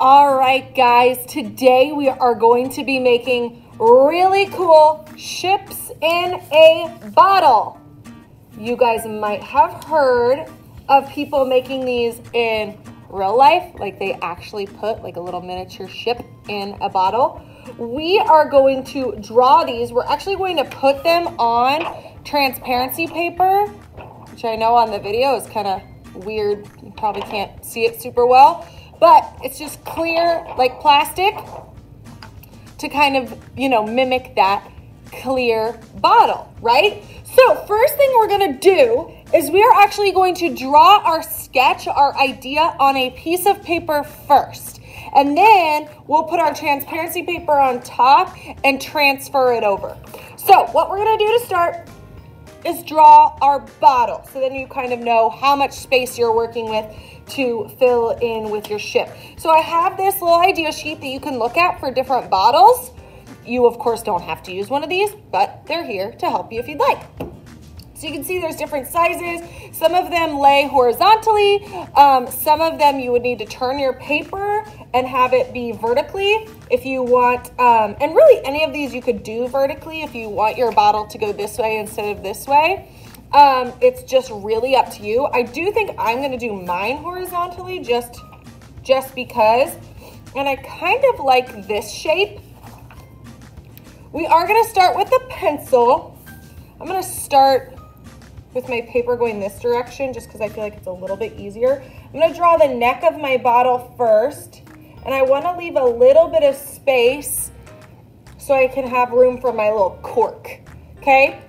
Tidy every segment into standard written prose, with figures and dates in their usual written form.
All right, guys, today we are going to be making really cool ships in a bottle. You guys might have heard of people making these in real life, like they actually put like a little miniature ship in a bottle. We are going to draw these. We're actually going to put them on transparency paper, which I know on the video is kind of weird. You probably can't see it super well. But it's just clear, like plastic, to kind of, mimic that clear bottle, right? So first thing we're gonna do is we are actually going to draw our sketch, our idea on a piece of paper first. And then we'll put our transparency paper on top and transfer it over. So what we're gonna do to start is draw our bottle. So then you kind of know how much space you're working with to fill in with your ship. So I have this little idea sheet that you can look at for different bottles. You of course don't have to use one of these, but they're here to help you if you'd like. So you can see there's different sizes. Some of them lay horizontally. Some of them you would need to turn your paper and have it be vertically if you want, and really any of these you could do vertically if you want your bottle to go this way instead of this way. It's just really up to you. I do think I'm gonna do mine horizontally just because, and I kind of like this shape. We are gonna start with a pencil. I'm gonna start with my paper going this direction just because I feel like it's a little bit easier. I'm gonna draw the neck of my bottle first, and I wanna leave a little bit of space so I can have room for my little cork, okay?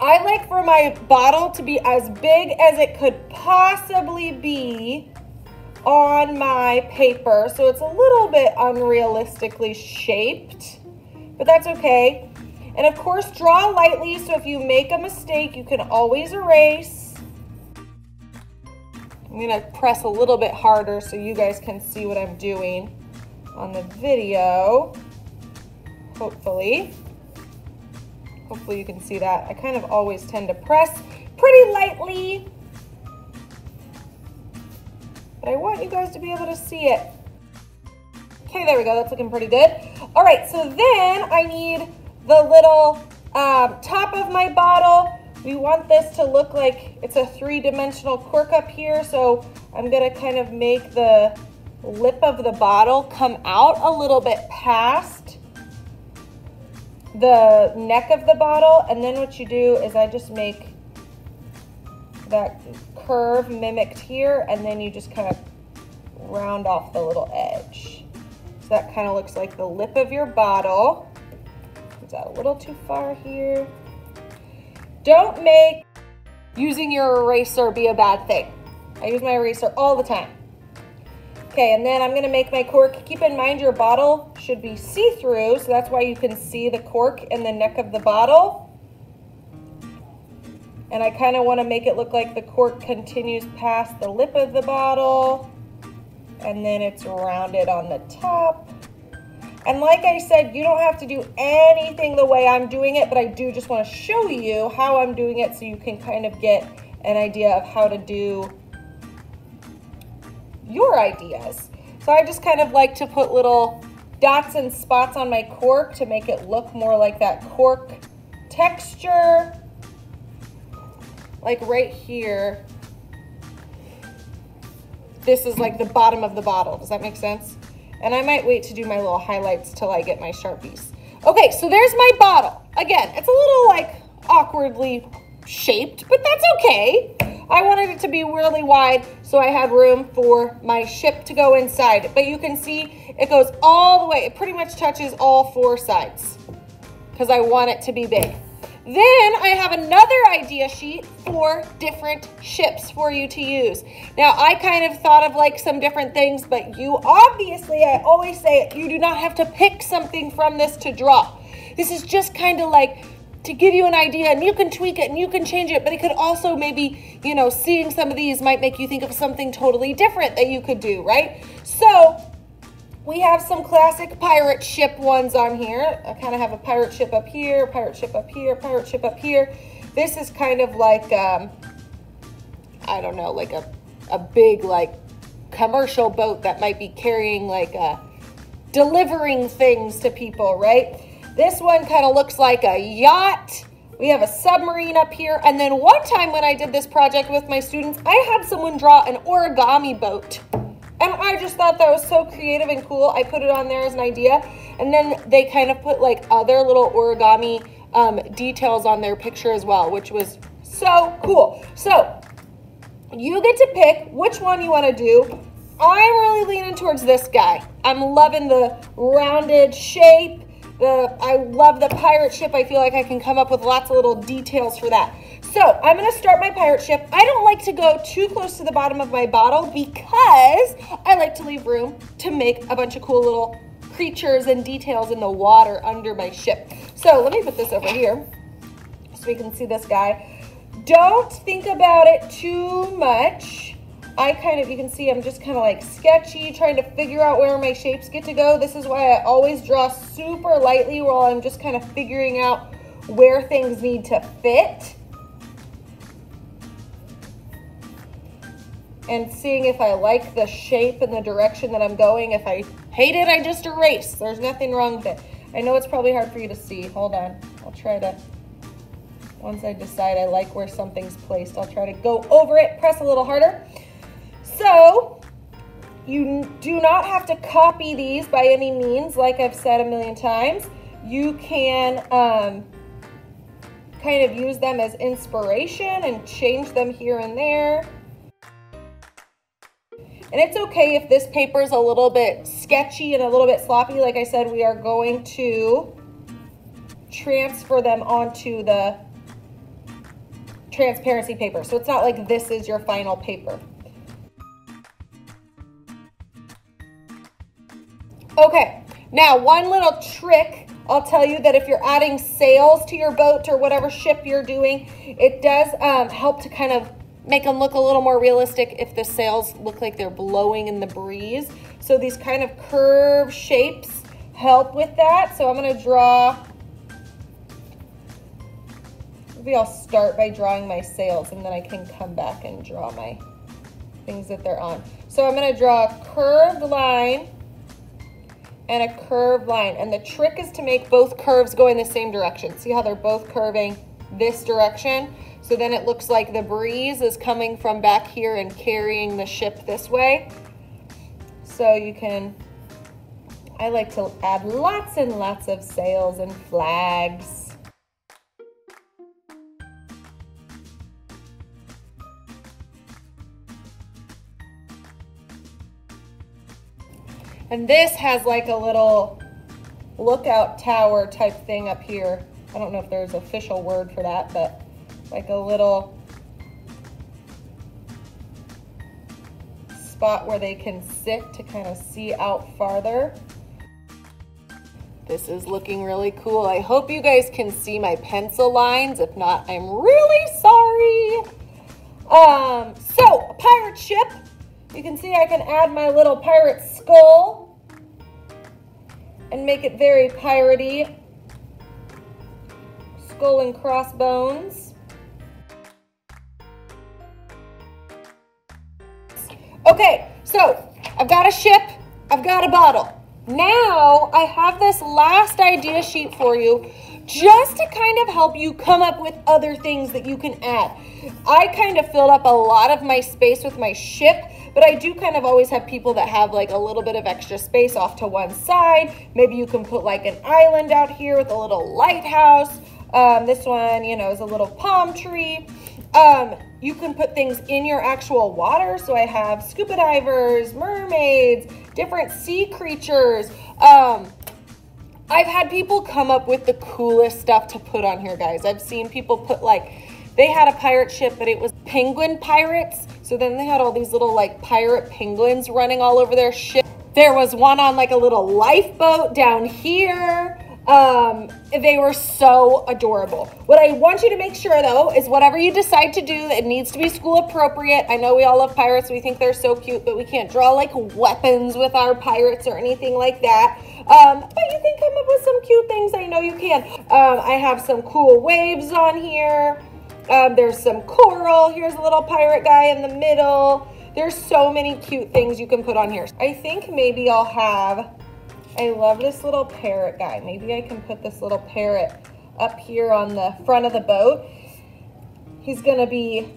I like for my bottle to be as big as it could possibly be on my paper, so it's a little bit unrealistically shaped, but that's okay. And of course, draw lightly, so if you make a mistake, you can always erase. I'm gonna press a little bit harder so you guys can see what I'm doing on the video, hopefully. Hopefully you can see that. I kind of always tend to press pretty lightly, but I want you guys to be able to see it. Okay, there we go, that's looking pretty good. All right, so then I need the little top of my bottle. We want this to look like it's a three-dimensional cork up here, so I'm gonna kind of make the lip of the bottle come out a little bit past the neck of the bottle, and then what you do is I just make that curve mimicked here, and then you just kind of round off the little edge. So that kind of looks like the lip of your bottle. Is that a little too far here? Don't make using your eraser be a bad thing. I use my eraser all the time. Okay, and then I'm gonna make my cork. Keep in mind your bottle should be see-through, so that's why you can see the cork in the neck of the bottle. And I kind of want to make it look like the cork continues past the lip of the bottle, and then it's rounded on the top. And like I said, you don't have to do anything the way I'm doing it, but I do just want to show you how I'm doing it so you can kind of get an idea of how to do your ideas. So I just kind of like to put little dots and spots on my cork to make it look more like that cork texture. Like right here, this is like the bottom of the bottle. Does that make sense? And I might wait to do my little highlights till I get my Sharpies. Okay, so there's my bottle. Again, it's a little like awkwardly shaped, but that's okay. I wanted it to be really wide so I had room for my ship to go inside. But you can see it goes all the way. It pretty much touches all four sides because I want it to be big. Then I have another idea sheet for different ships for you to use. Now I kind of thought of like some different things, but you obviously, I always say it, you do not have to pick something from this to draw. This is just kind of like to give you an idea, and you can tweak it and you can change it, but it could also maybe, seeing some of these might make you think of something totally different that you could do, right? So we have some classic pirate ship ones on here. I kind of have a pirate ship up here, pirate ship up here, pirate ship up here. This is kind of like, I don't know, like a big like commercial boat that might be carrying like delivering things to people, right? This one kind of looks like a yacht. We have a submarine up here. And then one time when I did this project with my students, I had someone draw an origami boat. And I just thought that was so creative and cool. I put it on there as an idea. And then they kind of put like other little origami details on their picture as well, which was so cool. So you get to pick which one you want to do. I'm really leaning towards this guy. I'm loving the rounded shape. I love the pirate ship. I feel like I can come up with lots of little details for that. So I'm going to start my pirate ship. I don't like to go too close to the bottom of my bottle because I like to leave room to make a bunch of cool little creatures and details in the water under my ship. So let me put this over here so we can see this guy. Don't think about it too much. You can see I'm just kind of like sketchy, trying to figure out where my shapes get to go. This is why I always draw super lightly while I'm just kind of figuring out where things need to fit. And seeing if I like the shape and the direction that I'm going. If I hate it, I just erase. There's nothing wrong with it. I know it's probably hard for you to see. Hold on. I'll try to, once I decide I like where something's placed, I'll try to go over it, press a little harder. So you do not have to copy these by any means, like I've said a million times. You can kind of use them as inspiration and change them here and there. And it's okay if this paper is a little bit sketchy and a little bit sloppy. Like I said, we are going to transfer them onto the transparency paper. So it's not like this is your final paper. Okay, now one little trick I'll tell you, that if you're adding sails to your boat or whatever ship you're doing, it does help to kind of make them look a little more realistic if the sails look like they're blowing in the breeze. So these kind of curved shapes help with that. So I'm going to draw, maybe I'll start by drawing my sails and then I can come back and draw my things that they're on. So I'm going to draw a curved line and a curved line. And the trick is to make both curves go in the same direction. See how they're both curving this direction? So then it looks like the breeze is coming from back here and carrying the ship this way. So you can, I like to add lots and lots of sails and flags. And this has like a little lookout tower type thing up here. I don't know if there's an official word for that, but like a little spot where they can sit to kind of see out farther. This is looking really cool. I hope you guys can see my pencil lines. If not, I'm really sorry. So a pirate ship. You can see I can add my little pirate skull and make it very piratey. Skull and crossbones. Okay, so I've got a ship, I've got a bottle. Now I have this last idea sheet for you just to kind of help you come up with other things that you can add. I kind of filled up a lot of my space with my ship, but I do kind of always have people that have like a little bit of extra space off to one side. Maybe you can put like an island out here with a little lighthouse. This one, you know, is a little palm tree. You can put things in your actual water. So I have scuba divers, mermaids, different sea creatures. I've had people come up with the coolest stuff to put on here, guys. I've seen people put like, they had a pirate ship, but it was penguin pirates. So then they had all these little like pirate penguins running all over their ship. There was one on like a little lifeboat down here. They were so adorable. What I want you to make sure though is whatever you decide to do, it needs to be school appropriate. I know we all love pirates. We think they're so cute, but we can't draw like weapons with our pirates or anything like that. But you can come up with some cute things. I know you can. I have some cool waves on here. There's some coral. Here's a little pirate guy in the middle. There's so many cute things you can put on here. I think maybe I'll have, I love this little parrot guy. Maybe I can put this little parrot up here on the front of the boat. He's gonna be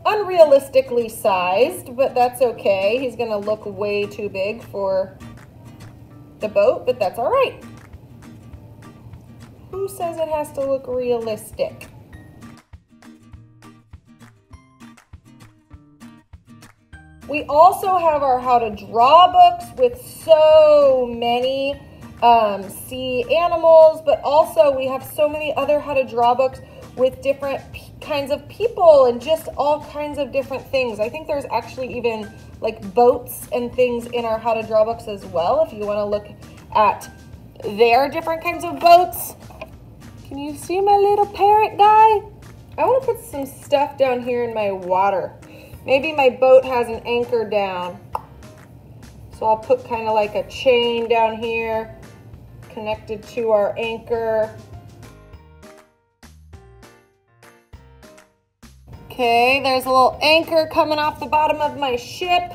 unrealistically sized, but that's okay. He's gonna look way too big for the boat, but that's all right. Who says it has to look realistic? We also have our how to draw books with so many sea animals, but also we have so many other how to draw books with different kinds of people and just all kinds of different things. I think there's actually even like boats and things in our how to draw books as well, if you want to look at their different kinds of boats. Can you see my little parrot guy? I want to put some stuff down here in my water. Maybe my boat has an anchor down. So I'll put kind of like a chain down here connected to our anchor. Okay, there's a little anchor coming off the bottom of my ship.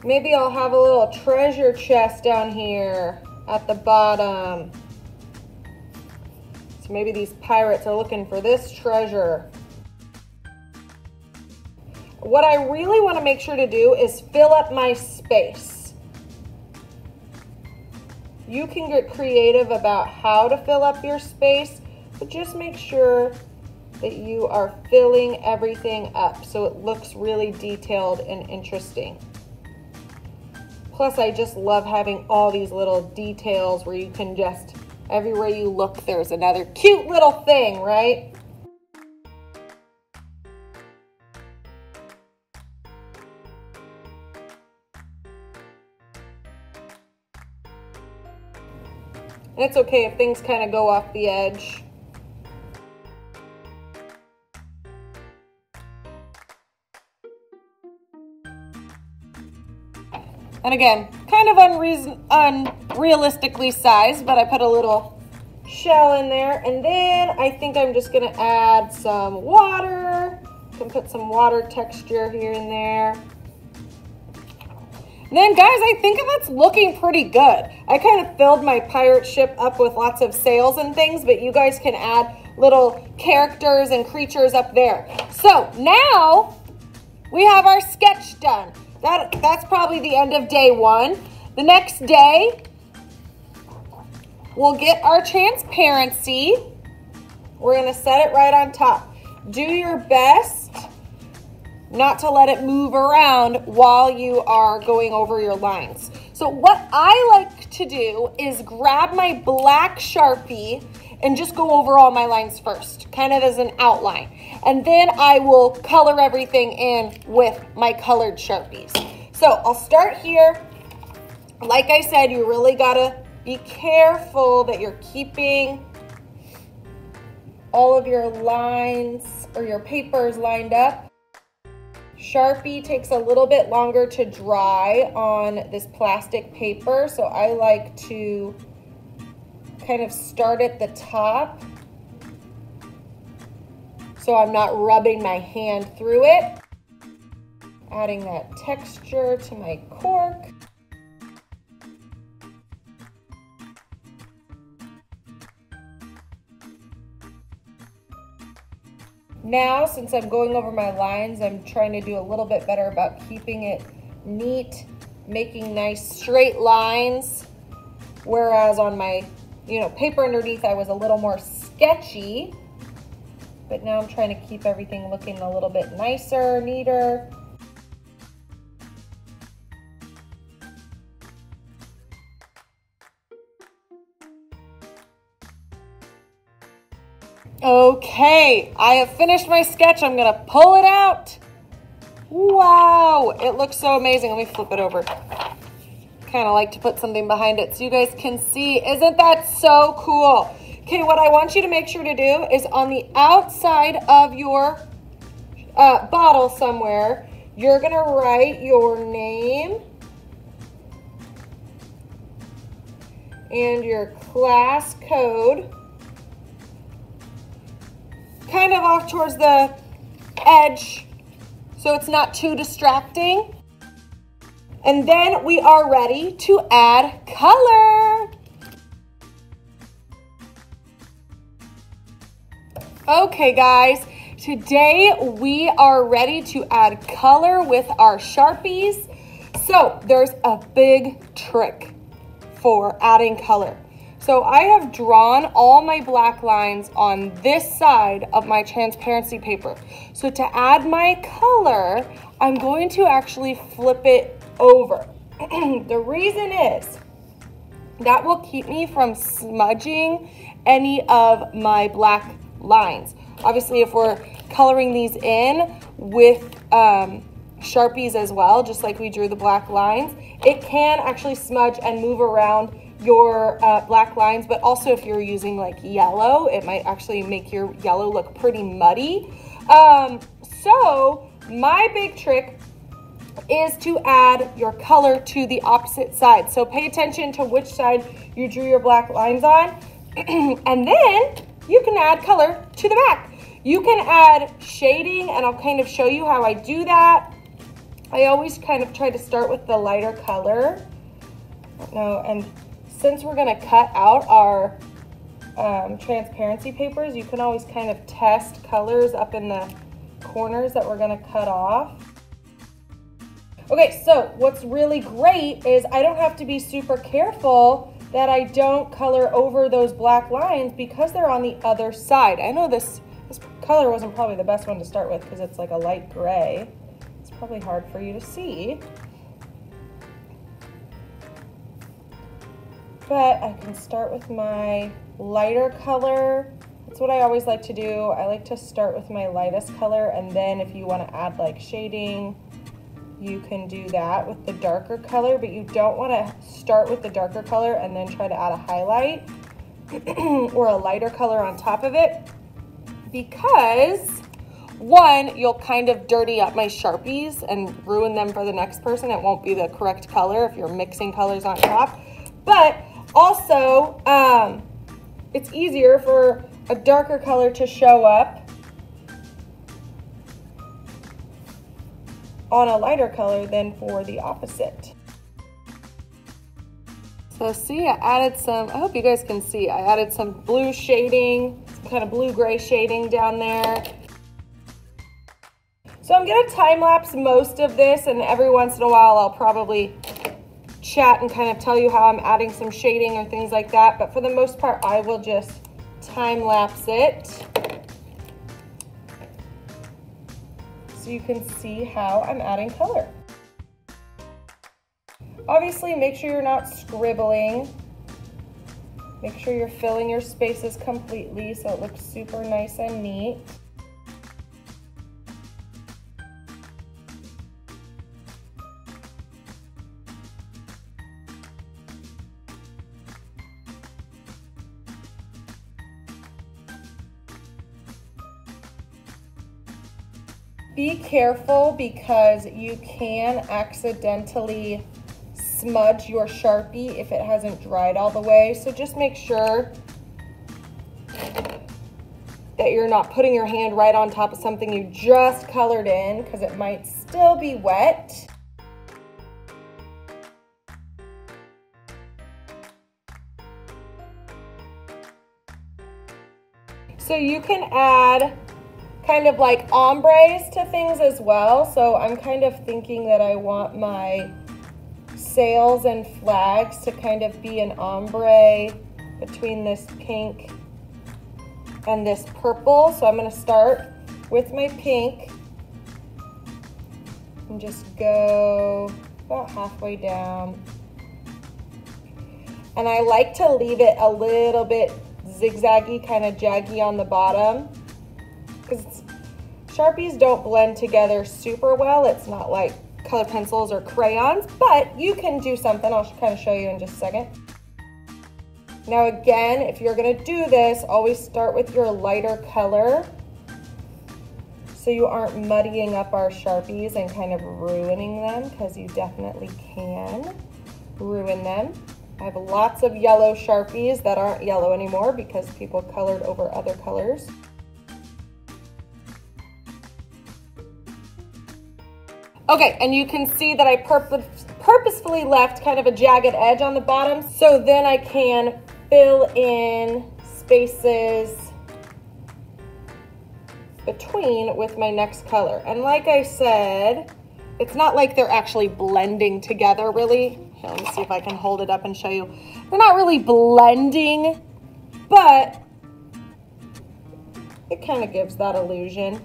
Maybe I'll have a little treasure chest down here at the bottom. So maybe these pirates are looking for this treasure. What I really want to make sure to do is fill up my space. You can get creative about how to fill up your space, but just make sure that you are filling everything up so it looks really detailed and interesting. Plus, I just love having all these little details where you can just, everywhere you look, there's another cute little thing, right? And it's okay if things kind of go off the edge. And again, kind of unrealistically sized, but I put a little shell in there. And then I think I'm just gonna add some water. You can put some water texture here and there. And then guys, I think that's looking pretty good. I kind of filled my pirate ship up with lots of sails and things, but you guys can add little characters and creatures up there. So now we have our sketch done. That's probably the end of day one. The next day, we'll get our transparency. We're gonna set it right on top. Do your best not to let it move around while you are going over your lines. So what I like to do is grab my black Sharpie and just go over all my lines first, kind of as an outline. And then I will color everything in with my colored Sharpies. So I'll start here. Like I said, you really gotta be careful that you're keeping all of your lines or your papers lined up. Sharpie takes a little bit longer to dry on this plastic paper, so I like to kind of start at the top so I'm not rubbing my hand through it. Adding that texture to my cork. Now, since I'm going over my lines, I'm trying to do a little bit better about keeping it neat, making nice straight lines. Whereas on my, paper underneath, I was a little more sketchy. But now I'm trying to keep everything looking a little bit nicer, neater. Okay, I have finished my sketch. I'm gonna pull it out. Wow, it looks so amazing. Let me flip it over. Kind of like to put something behind it so you guys can see. Isn't that so cool? Okay, what I want you to make sure to do is on the outside of your bottle somewhere, you're gonna write your name and your class code. Kind of off towards the edge so it's not too distracting. And then we are ready to add color. Okay guys, today we are ready to add color with our Sharpies. So there's a big trick for adding color. So I have drawn all my black lines on this side of my transparency paper. So to add my color, I'm going to actually flip it over. The reason is that will keep me from smudging any of my black lines. Obviously, if we're coloring these in with Sharpies as well, just like we drew the black lines, it can actually smudge and move around your black lines, but also if you're using like yellow, it might actually make your yellow look pretty muddy. So my big trick is to add your color to the opposite side. So pay attention to which side you drew your black lines on, and then you can add color to the back. You can add shading, and I'll kind of show you how I do that. I always kind of try to start with the lighter color. And since we're gonna cut out our transparency papers, you can always kind of test colors up in the corners that we're gonna cut off. Okay, so what's really great is I don't have to be super careful that I don't color over those black lines because they're on the other side. I know this color wasn't probably the best one to start with because it's like a light gray. It's probably hard for you to see. But I can start with my lighter color. That's what I always like to do. I like to start with my lightest color, and then if you want to add like shading, you can do that with the darker color, but you don't want to start with the darker color and then try to add a highlight or a lighter color on top of it, because one, you'll kind of dirty up my Sharpies and ruin them for the next person. It won't be the correct color if you're mixing colors on top. But also, it's easier for a darker color to show up on a lighter color than for the opposite. So see, I added some, I hope you guys can see, I added some blue shading, some kind of blue-gray shading down there. So I'm gonna time-lapse most of this, and every once in a while I'll probably chat and kind of tell you how I'm adding some shading or things like that, but for the most part I will just time-lapse it so you can see how I'm adding color. Obviously, make sure you're not scribbling. Make sure you're filling your spaces completely so it looks super nice and neat. Be careful because you can accidentally smudge your Sharpie if it hasn't dried all the way. So just make sure that you're not putting your hand right on top of something you just colored in, because it might still be wet. So you can add kind of like ombres to things as well. So I'm kind of thinking that I want my sails and flags to kind of be an ombre between this pink and this purple. So I'm going to start with my pink and just go about halfway down. And I like to leave it a little bit zigzaggy, kind of jaggy on the bottom, because Sharpies don't blend together super well. It's not like colored pencils or crayons, but you can do something. I'll kind of show you in just a second. Now again, if you're gonna do this, always start with your lighter color so you aren't muddying up our Sharpies and kind of ruining them, because you definitely can ruin them. I have lots of yellow Sharpies that aren't yellow anymore because people colored over other colors. Okay, and you can see that I purposefully left kind of a jagged edge on the bottom, so then I can fill in spaces between with my next color. And like I said, it's not like they're actually blending together really. Here, let me see if I can hold it up and show you. They're not really blending, but it kind of gives that illusion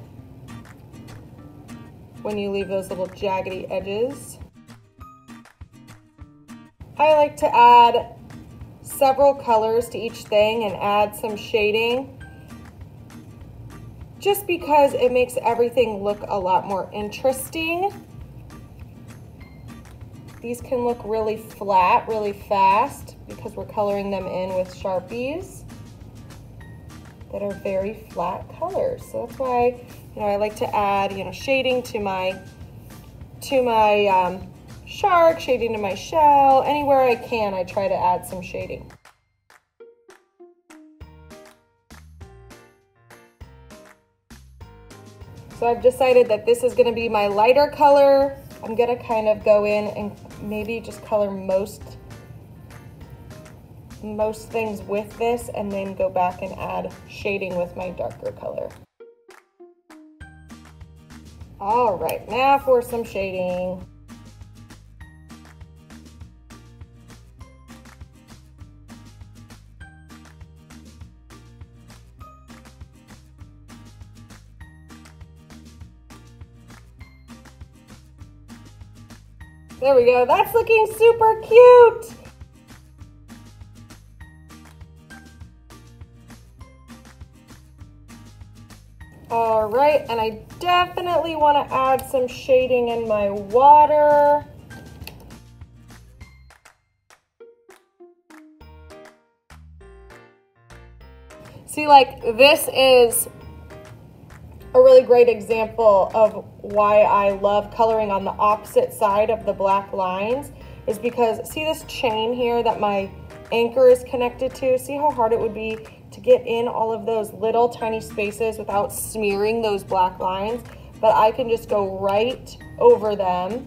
when you leave those little jaggedy edges. I like to add several colors to each thing and add some shading just because it makes everything look a lot more interesting. These can look really flat, really fast because we're coloring them in with Sharpies that are very flat colors. So that's why, I like to add, shading to my shark, shading to my shell. Anywhere I can, I try to add some shading. So I've decided that this is gonna be my lighter color. I'm gonna kind of go in and maybe just color most things with this and then go back and add shading with my darker color. All right, now for some shading. There we go, that's looking super cute. All right, and I definitely want to add some shading in my water. See, like, this is a really great example of why I love coloring on the opposite side of the black lines, is because see this chain here that my anchor is connected to? See how hard it would be to get in all of those little tiny spaces without smearing those black lines, but I can just go right over them.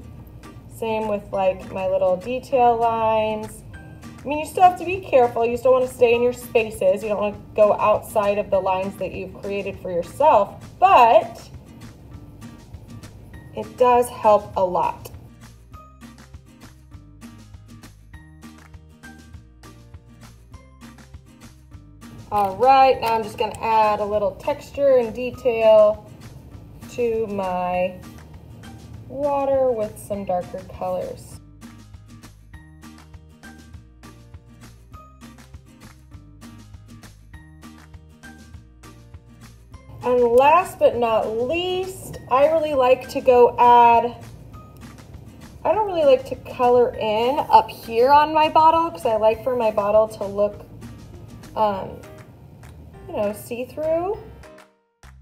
Same with like my little detail lines. I mean, you still have to be careful. You still want to stay in your spaces. You don't want to go outside of the lines that you've created for yourself, but it does help a lot. All right, now I'm just going to add a little texture and detail to my water with some darker colors. And last but not least, I really like to I don't really like to color in up here on my bottle because I like for my bottle to look see-through.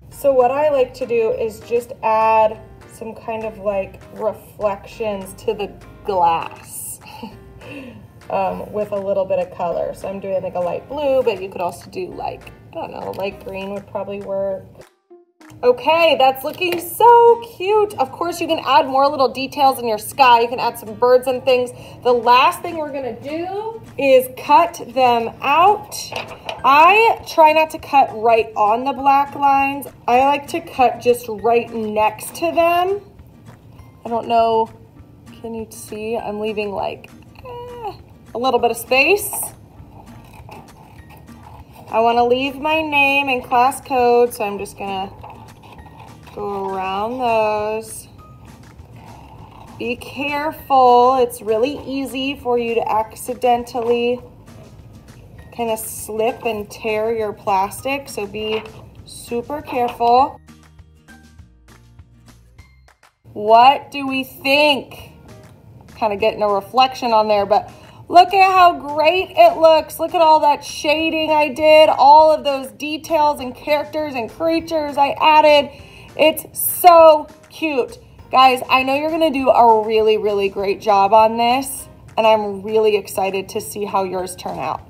So what I like to do is just add some kind of like reflections to the glass with a little bit of color. So I'm doing like a light blue, but you could also do like, I don't know, light green would probably work. Okay, that's looking so cute. Of course, you can add more little details in your sky. You can add some birds and things. The last thing we're gonna do is cut them out. I try not to cut right on the black lines. I like to cut just right next to them. I don't know, can you see? I'm leaving like a little bit of space. I wanna leave my name and class code, so I'm just gonna go around those. Be careful. It's really easy for you to accidentally kind of slip and tear your plastic, so be super careful. What do we think? Kind of getting a reflection on there, but look at how great it looks. Look at all that shading I did, all of those details and characters and creatures I added. It's so cute. Guys, I know you're gonna do a really, really great job on this, and I'm really excited to see how yours turn out.